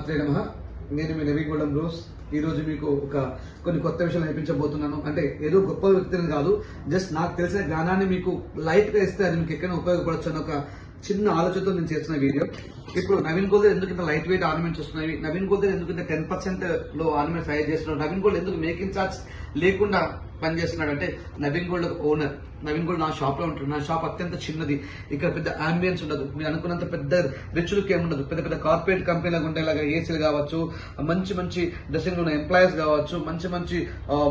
శ్రీమాత్రే నమః. నేను మీ నవీన్ గోల్డెన్ బ్రోస్. ఈ రోజు మీకు కొన్ని కొత్త విషయాలు నేర్పించబోతున్నాను. అంటే ఏదో గొప్ప వ్యక్తిని కాదు, జస్ట్ నాకు తెలిసిన జ్ఞానాన్ని మీకు లైట్ గా ఇస్తే అది మీకు ఎక్కడైనా ఉపయోగపడచ్చు అని ఒక చిన్న ఆలోచనతో నేను చేస్తున్న వీడియో. ఇప్పుడు నవీన్ గోల్డ్ ఎందుకు ఇంత లైట్ వెయిట్ ఆర్నమెంట్స్ వస్తున్నాయి, నవీన్ గోల్డ్ ఎందుకు ఇంత 10% లో ఆర్నమెంట్స్ తయారు చేస్తున్నాడు, నవీన్ గోల్డ్ ఎందుకు మేకింగ్ చార్జ్ లేకుండా పనిచేస్తున్నాడు అంటే Naveen gold owner. Naveen gold నా షాప్ లో ఉంటుంది. నా షాప్ అత్యంత చిన్నది. ఇక్కడ పెద్ద అంబియన్స్ ఉండదు, మీరు అనుకున్నంత పెద్ద రిచ్ లుక్ ఏముండదు. పెద్ద పెద్ద కార్పొరేట్ కంపెనీలకు ఉండేలాగా ఏసీలు కావచ్చు, మంచి మంచి డ్రెస్సింగ్ ఉన్న ఎంప్లాయీస్ కావచ్చు, మంచి మంచి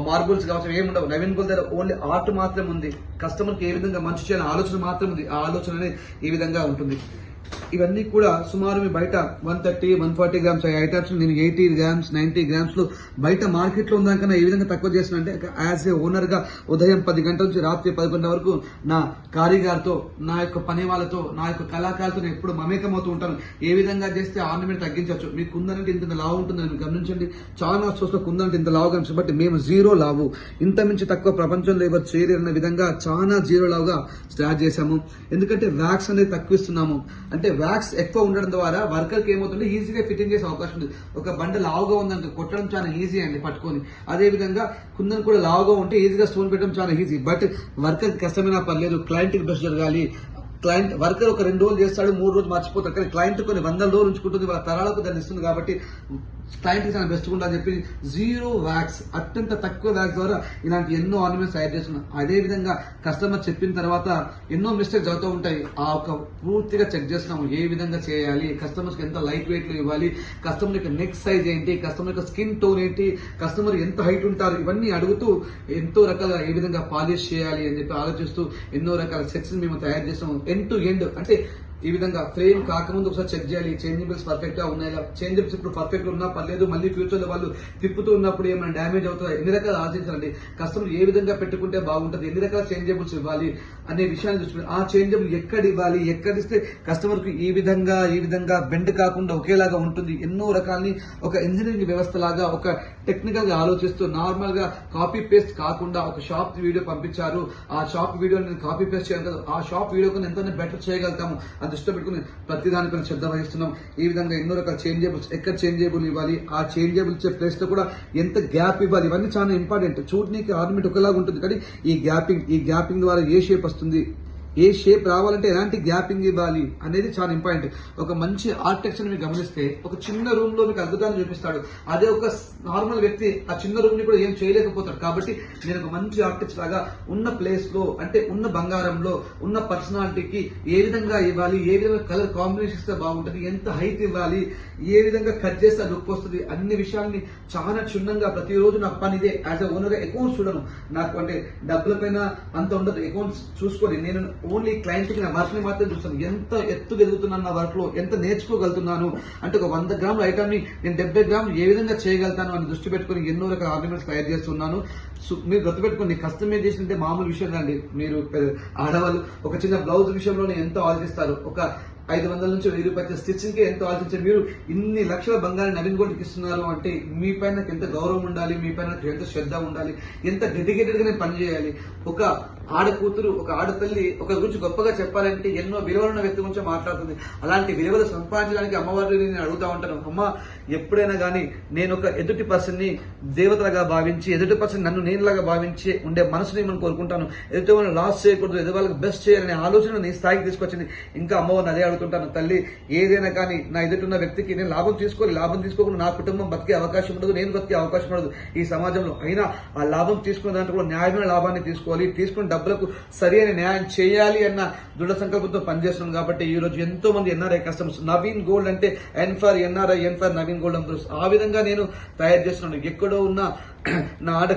మార్బుల్స్ కావచ్చు, ఏముండవు. నవీన్ గోల్డ్ దగ్గర ఓన్లీ ఆర్ట్ మాత్రం ఉంది. కస్టమర్ కి ఏ విధంగా మంచి చేయాలని ఆలోచన మాత్రం ఉంది. ఆ ఆలోచన అనేది ఈ విధంగా ఉంటుంది. ఇవన్నీ కూడా సుమారు మీ బయట 130-140 గ్రామ్స్ ఐటమ్స్ నేను 80 గ్రామ్స్ 90 గ్రామ్స్ లో బయట మార్కెట్ లో ఉందాకన్నా ఏ విధంగా తక్కువ చేస్తున్నా అంటే, యాజ్ ఏ ఓనర్ గా ఉదయం 10 గంటల నుంచి రాత్రి 11 వరకు నా కారీగారితో, నా యొక్క పని వాళ్ళతో, నా యొక్క కళాకారులతో నేను ఎప్పుడు మమేకమవుతూ ఉంటాను. ఏ విధంగా చేస్తే ఆర్నమెంట్ తగ్గించవచ్చు. మీ కుందనంటే ఇంత లావు ఉంటుందని మీరు గమనించండి. చాలా సోర్స్ లో కుందనంటే ఇంత లావుగా ఉంటుంది. బట్ మేము జీరో లావు, ఇంత మించి తక్కువ ప్రపంచంలో ఎవరు చేయలేరన్న విధంగా చాలా జీరో లావుగా స్టార్ట్ చేశాము. ఎందుకంటే వ్యాక్స్ అనేది తక్కువ ఇస్తున్నాము. అంటే వ్యాక్స్ ఎక్కువ ఉండడం ద్వారా వర్కర్ కి ఏమవుతుంటే ఈజీగా ఫిట్టింగ్ చేసే అవకాశం ఉంది. ఒక బండ లావుగా ఉందంటే కొట్టడం చాలా ఈజీ అండి పట్టుకొని. అదే విధంగా కుందన్ కూడా లావుగా ఉంటే ఈజీగా స్టోన్ పెట్టడం చాలా ఈజీ. బట్ వర్కర్ కష్టమైనా పర్లేదు, క్లయింట్ కి బెస్ట్ జరగాలి. క్లయింట్ వర్కర్ ఒక 2 రోజులు చేస్తాడు, 3 రోజులు మర్చిపోతాడు. కానీ క్లయింట్ కొన్ని 100 రోజులు ఉంచుకుంటుంది, వాళ్ళ తరాలకు దాన్ని ఇస్తుంది. కాబట్టి క్లయింట్ కి చాలా బెస్ట్ ఉండాలని చెప్పి జీరో వ్యాక్స్, అత్యంత తక్కువ వ్యాక్స్ ద్వారా ఇలాంటి ఎన్నో ఆర్నమెంట్స్ తయారు చేస్తున్నాం. అదే విధంగా కస్టమర్ చెప్పిన తర్వాత ఎన్నో మిస్టేక్స్ అవుతూ ఉంటాయి. ఆ ఒక పూర్తిగా చెక్ చేస్తున్నాము ఏ విధంగా చేయాలి, కస్టమర్స్ కి ఎంత లైట్ వెయిట్ లో ఇవ్వాలి, కస్టమర్ యొక్క నెక్ సైజ్ ఏంటి, కస్టమర్ యొక్క స్కిన్ టోన్ ఏంటి, కస్టమర్ ఎంత హైట్ ఉంటారు, ఇవన్నీ అడుగుతూ ఎంతో రకాల ఏ విధంగా పాలిష్ చేయాలి అని చెప్పి ఆలోచిస్తూ ఎన్నో రకాల సెట్స్ మేము తయారు చేస్తాము. ఎండ్ టు ఎండ్ అంటే ఈ విధంగా ఫ్రేమ్ కాకముందు ఒకసారి చెక్ చేయాలి, చేంజబుల్స్ పర్ఫెక్ట్ గా ఉన్నాయా, చేంజబుల్స్ ఇప్పుడు పర్ఫెక్ట్ ఉన్నా పర్లేదు, మళ్ళీ ఫ్యూచర్ లో వాళ్ళు తిప్పుతూ ఉన్నప్పుడు ఏమైనా డ్యామేజ్ అవుతుందా, ఎన్ని రకాలు ఆలోచించాలండి. కస్టమర్ ఏ విధంగా పెట్టుకుంటే బాగుంటుంది, ఎన్ని రకాల చేంజబుల్స్ ఇవ్వాలి అనే విషయాన్ని చూసుకుని ఆ చేంజబుల్ ఎక్కడ ఇవ్వాలి, ఎక్కడ ఇస్తే కస్టమర్ కి ఈ విధంగా బెండ్ కాకుండా ఒకేలాగా ఉంటుంది. ఎన్నో రకాలని ఒక ఇంజనీరింగ్ వ్యవస్థ లాగా ఒక టెక్నికల్ గా ఆలోచిస్తూ నార్మల్ గా కాపీ పేస్ట్ కాకుండా ఒక షాప్ వీడియో పంపించారు, ఆ షాప్ వీడియో నేను కాపీ పేస్ట్ చేయాలి కదా, ఆ షాప్ వీడియో కన్నా ఎంతో బెటర్ చేయగలుగుతాము దృష్టిలో పెట్టుకుని ప్రతిదానికి శ్రద్ధ వహిస్తున్నాం. ఈ విధంగా ఎన్నో రకాల చేంజబుల్స్, ఎక్కడ చేంజబుల్ ఇవ్వాలి, ఆ చేంజబుల్ ఇచ్చే ప్లేస్ లో కూడా ఎంత గ్యాప్ ఇవ్వాలి, ఇవన్నీ చాలా ఇంపార్టెంట్. చూడడానికి ఆర్నమెంట్ ఒకలాగా ఉంటుంది, కానీ ఈ గ్యాపింగ్ ద్వారా ఏ షేప్ వస్తుంది, ఏ షేప్ రావాలంటే ఎలాంటి గ్యాపింగ్ ఇవ్వాలి అనేది చాలా ఇంపార్టెంట్. ఒక మంచి ఆర్కిటెక్చర్ మీరు గమనిస్తే ఒక చిన్న రూమ్ లో మీకు అద్భుతాన్ని చూపిస్తాడు. అదే ఒక నార్మల్ వ్యక్తి ఆ చిన్న రూమ్ ని కూడా ఏం చేయలేకపోతాడు. కాబట్టి నేను ఒక మంచి ఆర్కిటెక్చర్ లాగా ఉన్న ప్లేస్ లో, అంటే ఉన్న బంగారంలో ఉన్న పర్సనాలిటీకి ఏ విధంగా ఇవ్వాలి, ఏ విధంగా కలర్ కాంబినేషన్ ఇస్తే బాగుంటుంది, ఎంత హైట్ ఇవ్వాలి, ఏ విధంగా కట్ చేస్తే లుక్ వస్తుంది, అన్ని విషయాల్ని చాలా క్షుణ్ణంగా ప్రతిరోజు నాకు పని ఇదే. యాజ్ అ ఓనర్ గా అకౌంట్స్ చూడను, నాకు అంటే డబ్బుల పైన అంత ఉండదు. అకౌంట్స్ చూసుకొని నేను ఓన్లీ క్లయింట్ కి నా వర్క్ ని మాత్రం చూస్తాను. ఎంత ఎత్తుకు ఎదుగుతున్నాను నా వర్క్ లో, ఎంత నేర్చుకోగలుగుతున్నాను, అంటే ఒక 100 గ్రాముల ఐటమ్ ని నేను 70 గ్రాములు ఏ విధంగా చేయగలుగుతాను అని దృష్టి పెట్టుకుని ఎన్నో రకాల ఆర్నమెంట్స్ తయారు చేస్తున్నాను. మీరు గుర్తుపెట్టుకోండి, కస్టమైజేషన్ అంటే మామూలు విషయం కాదండి. మీరు ఆడవాళ్ళు ఒక చిన్న బ్లౌజ్ విషయంలోనే ఎంతో ఆలోచిస్తారు. ఒక 500 నుంచి 1000 రూపాయలు స్టిచ్చింగ్ కి ఎంతో ఆలోచించారు. మీరు ఇన్ని లక్షల బంగారం నవీన్ గోల్డ్కి ఇస్తున్నారు అంటే మీ పైన ఎంత గౌరవం ఉండాలి, మీ పైన ఎంత శ్రద్ధ ఉండాలి, ఎంత డెడికేటెడ్ గా నేను పనిచేయాలి. ఒక ఆడ కూతురు, ఒక ఆడతల్లి ఒక గురించి గొప్పగా చెప్పాలంటే ఎన్నో విలువలున్న వ్యక్తి గురించి మాట్లాడుతుంది. అలాంటి విలువలు సంపాదించడానికి అమ్మవారిని నేను అడుగుతా ఉంటాను. అమ్మ, ఎప్పుడైనా కానీ నేను ఒక ఎదుటి పర్సన్ ని దేవతలాగా భావించి, ఎదుటి పర్సన్ నన్ను నేనులాగా భావించి ఉండే మనసుని మనం కోరుకుంటాను. ఎదుటి వాళ్ళని లాస్ చేయకూడదు, ఎదుటి వాళ్ళకి బెస్ట్ చేయాలనే ఆలోచన నీ స్థాయికి తీసుకొచ్చింది. ఇంకా అమ్మవారిని అదే అడుగుతుంటాను, తల్లి ఏదైనా కానీ నా ఎదుటిన్న వ్యక్తికి నేను లాభం తీసుకోకుండా నా కుటుంబం బతికే అవకాశం ఉండదు, నేను బతికే అవకాశం ఉండదు ఈ సమాజంలో. అయినా ఆ లాభం తీసుకున్న దాంట్లో కూడా న్యాయమైన లాభాన్ని తీసుకోవాలి, తీసుకున్న డబ్బులకు సరి అయిన న్యాయం చేయాలి అన్న దృఢ సంకల్పంతో పనిచేస్తున్నాను. కాబట్టి ఈ రోజు ఎంతో మంది ఎన్ఆర్ఐ కస్టమర్స్, నవీన్ గోల్డ్ అంటే N for NRI, N for Naveen Gold అంటారు. ఆ విధంగా నేను తయారు చేస్తున్నాను. ఎక్కడో ఉన్న నా ఆడ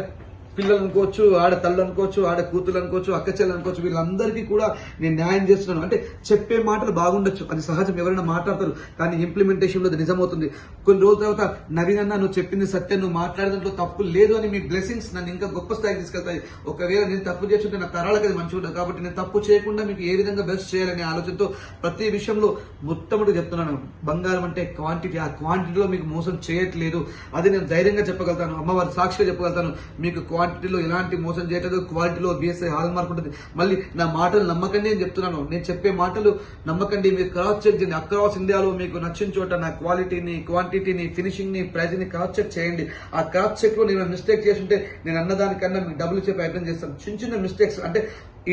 పిల్లలు అనుకోవచ్చు, ఆడ తల్లు అనుకోవచ్చు, ఆడ కూతురు అనుకోవచ్చు, అక్క చెల్లెలు అనుకోవచ్చు, వీళ్ళందరికీ కూడా నేను న్యాయం చేస్తున్నాను. అంటే చెప్పే మాటలు బాగుండొచ్చు, అది సహజం, ఎవరైనా మాట్లాడతారు, కానీ ఇంప్లిమెంటేషన్ లో అది నిజమవుతుంది. కొన్ని రోజుల తర్వాత నవీన్ అన్న నువ్వు చెప్పింది సత్యం, నువ్వు మాట్లాడడంలో తప్పు లేదు అని మీ బ్లెస్సింగ్స్ నన్ను ఇంకా గొప్ప స్థాయికి తీసుకెళ్తాయి. ఒకవేళ నేను తప్పు చేస్తుంటే నా తరాలకు అది మంచిగా ఉంటుంది. కాబట్టి నేను తప్పు చేయకుండా మీకు ఏ విధంగా బెస్ట్ చేయాలనే ఆలోచనతో ప్రతి విషయంలో మొట్టమొదటి చెప్తున్నాను. బంగారం అంటే క్వాంటిటీ, ఆ క్వాంటిటీలో మీకు మోసం చేయట్లేదు, అది నేను ధైర్యంగా చెప్పగలుగుతాను. అమ్మవారి సాక్షిగా చెప్పగలుగుతాను. మీకు క్వాంటిటీలో ఎలాంటి మోసం చేయట్లేదు, క్వాలిటీలో బిఎస్ఐ హాల్ మార్క్ ఉంటుంది. మళ్ళీ నా మాటలు నమ్మకండి అని చెప్తున్నాను. నేను చెప్పే మాటలు నమ్మకండి, మీరు క్రాస్ చెక్ చేయండి. అక్రాస్ ఇండియాలో మీకు నచ్చిన చోట నా క్వాలిటీని, క్వాంటిటీని, ఫినిషింగ్ ని, ప్రైజ్ ని క్రాస్ చెక్ చేయండి. ఆ క్రాస్ చెక్ లో నేను మిస్టేక్ చేస్తుంటే నేను అన్నదానికన్నా మీకు డబ్బులు ఇచ్చే ప్రయత్నం చేస్తాను. చిన్న చిన్న మిస్టేక్స్ అంటే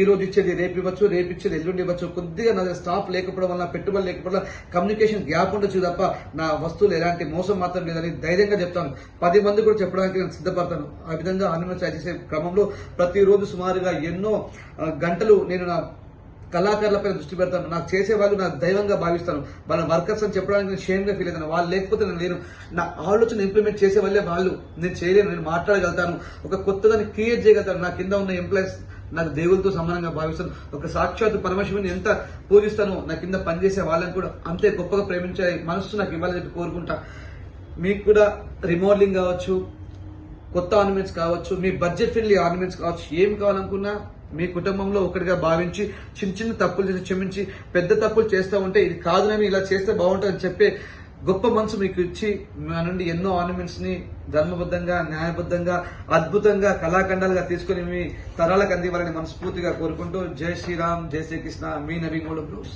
ఈ రోజు ఇచ్చేది రేపు ఇవ్వచ్చు, రేపు ఇచ్చేది ఎల్లుండి ఇవ్వచ్చు. కొద్దిగా నా దగ్గర స్టాఫ్ లేకపోవడం వల్ల, పెట్టుబడి లేకపోవడం వల్ల కమ్యూనికేషన్ గ్యాప్ ఉండొచ్చు తప్ప నా వస్తువులు ఎలాంటి మోసం మాత్రం లేదని ధైర్యంగా చెప్తాను. 10 మంది కూడా చెప్పడానికి నేను సిద్ధపడతాను. ఆ విధంగా ఆర్నమెంట్స్ చేసే క్రమంలో ప్రతిరోజు సుమారుగా ఎన్నో గంటలు నేను నా కళాకారులపై దృష్టి పెడతాను. నాకు చేసే వాళ్ళు నాకు దైవంగా భావిస్తాను. వాళ్ళ వర్కర్స్ అని చెప్పడానికి నేను షేమ్గా ఫీల్ అవుతాను. వాళ్ళు లేకపోతే నేను లేను. నా ఆలోచన ఇంప్లిమెంట్ చేసే వాళ్ళే వాళ్ళు. నేను చేయలేను, నేను మాట్లాడగలుగుతాను, ఒక కొత్తదాన్ని క్రియేట్ చేయగలుగుతాను. నా కింద ఉన్న ఎంప్లాయీస్ నాకు దేవులతో సమానంగా భావిస్తాను. ఒక సాక్షాత్ పరమశివుని ఎంత పూజిస్తానో నా కింద పనిచేసే వాళ్ళని కూడా అంతే గొప్పగా ప్రేమించే మనస్సు నాకు ఇవ్వాలని చెప్పి కోరుకుంటా. మీకు కూడా రిమోడలింగ్ కావచ్చు, కొత్త ఆర్నమెంట్స్ కావచ్చు, మీ బడ్జెట్ ఫ్రెండ్లీ ఆర్నమెంట్స్ కావచ్చు, ఏం కావాలనుకున్నా మీ కుటుంబంలో ఒకటిగా భావించి చిన్న చిన్న తప్పులు చేసి క్షమించి, పెద్ద తప్పులు చేస్తూ ఉంటే ఇది కాదునని ఇలా చేస్తే బాగుంటుందని చెప్పే గొప్ప మనసు మీకు ఇచ్చి మా నుండి ఎన్నో ఆర్నమెంట్స్ ని ధర్మబద్ధంగా, న్యాయబద్ధంగా, అద్భుతంగా, కళాఖండాలుగా తీసుకుని మీ తరాలకు అందివ్వాలని మనస్ఫూర్తిగా కోరుకుంటూ జై శ్రీరామ్, జై శ్రీకృష్ణ, మీ నవీన్ గౌడ బ్రూస్.